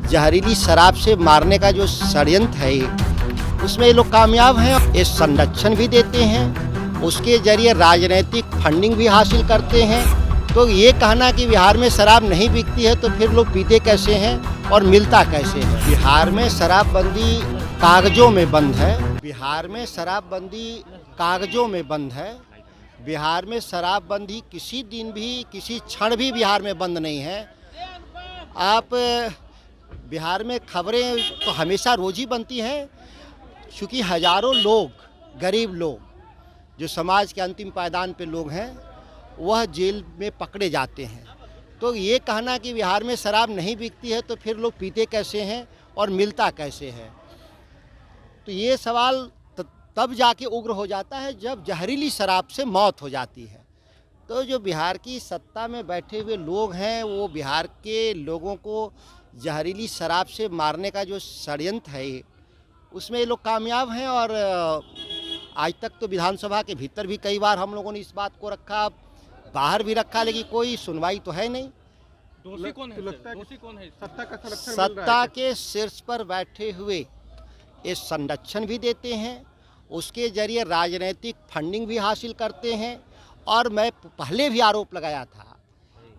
जहरीली शराब से मारने का जो षड्यंत्र है उसमें ये लोग कामयाब हैं। ये संरक्षण भी देते हैं, उसके जरिए राजनीतिक फंडिंग भी हासिल करते हैं। तो ये कहना कि बिहार में शराब नहीं बिकती है तो फिर लोग पीते कैसे हैं और मिलता कैसे है। बिहार में शराबबंदी कागजों में बंद है। बिहार में शराबबंदी कागजों में बंद है। बिहार में शराबबंदी किसी दिन भी किसी क्षण भी बिहार में बंद नहीं है। आप बिहार में खबरें तो हमेशा रोज ही बनती हैं, क्योंकि हजारों लोग, गरीब लोग जो समाज के अंतिम पायदान पे लोग हैं, वह जेल में पकड़े जाते हैं। तो ये कहना कि बिहार में शराब नहीं बिकती है तो फिर लोग पीते कैसे हैं और मिलता कैसे है, तो ये सवाल तब जाके उग्र हो जाता है जब जहरीली शराब से मौत हो जाती है। तो जो बिहार की सत्ता में बैठे हुए लोग हैं, वो बिहार के लोगों को जहरीली शराब से मारने का जो षड्यंत्र है उसमें ये लोग कामयाब हैं। और आज तक तो विधानसभा के भीतर भी कई बार हम लोगों ने इस बात को रखा, बाहर भी रखा, लेकिन कोई सुनवाई तो है नहीं। दोषी कौन है? दोषी कौन है? सत्ता के शीर्ष पर बैठे हुए ये संरक्षण भी देते हैं, उसके जरिए राजनीतिक फंडिंग भी हासिल करते हैं। और मैं पहले भी आरोप लगाया था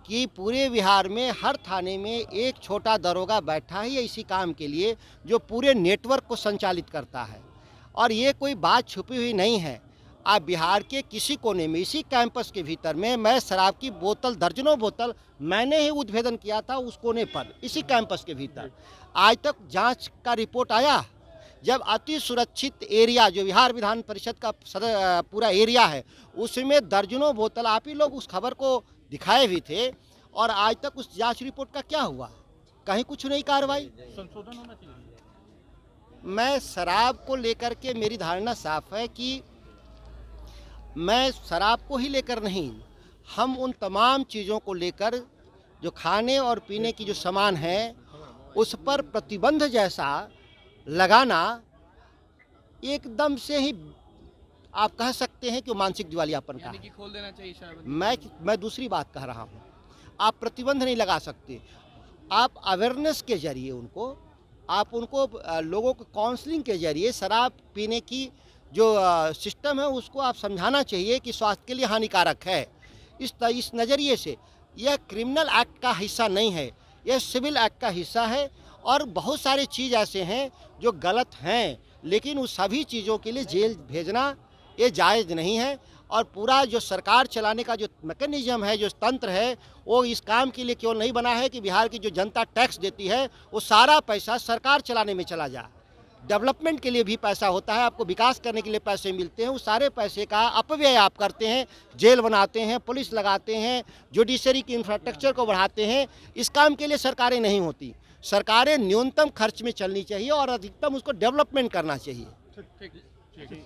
कि पूरे बिहार में हर थाने में एक छोटा दरोगा बैठा है इसी काम के लिए, जो पूरे नेटवर्क को संचालित करता है। और ये कोई बात छुपी हुई नहीं है। आप बिहार के किसी कोने में, इसी कैंपस के भीतर में, मैं शराब की बोतल, दर्जनों बोतल मैंने ही उद्भेदन किया था उस कोने पर, इसी कैंपस के भीतर। आज तक जांच का रिपोर्ट आया, जब अति सुरक्षित एरिया जो बिहार विधान परिषद का पूरा एरिया है, उसमें दर्जनों बोतल, आप ही लोग उस खबर को दिखाए भी थे। और आज तक उस जांच रिपोर्ट का क्या हुआ? कहीं कुछ नहीं कार्रवाई। संशोधन होना चाहिए। मैं शराब को लेकर के मेरी धारणा साफ है कि मैं शराब को ही लेकर नहीं, हम उन तमाम चीज़ों को लेकर जो खाने और पीने की जो सामान है उस पर प्रतिबंध जैसा लगाना एकदम से ही आप कह सकते हैं कि मानसिक दिवालियापन का है। खोल देना चाहिए शराब। मैं दूसरी बात कह रहा हूँ, आप प्रतिबंध नहीं लगा सकते। आप अवेयरनेस के जरिए उनको लोगों को काउंसलिंग के जरिए शराब पीने की जो सिस्टम है उसको आप समझाना चाहिए कि स्वास्थ्य के लिए हानिकारक है। इस नज़रिए से यह क्रिमिनल एक्ट का हिस्सा नहीं है, यह सिविल एक्ट का हिस्सा है। और बहुत सारे चीज़ ऐसे हैं जो गलत हैं, लेकिन उस सभी चीज़ों के लिए जेल भेजना ये जायज़ नहीं है। और पूरा जो सरकार चलाने का जो मैकेनिज्म है, जो तंत्र है, वो इस काम के लिए केवल नहीं बना है कि बिहार की जो जनता टैक्स देती है वो सारा पैसा सरकार चलाने में चला जाए। डेवलपमेंट के लिए भी पैसा होता है, आपको विकास करने के लिए पैसे मिलते हैं, उस सारे पैसे का अपव्यय आप करते हैं, जेल बनाते हैं, पुलिस लगाते हैं, जुडिशरी की इंफ्रास्ट्रक्चर को बढ़ाते हैं। इस काम के लिए सरकारें नहीं होती। सरकारें न्यूनतम खर्च में चलनी चाहिए और अधिकतम उसको डेवलपमेंट करना चाहिए। ठीक।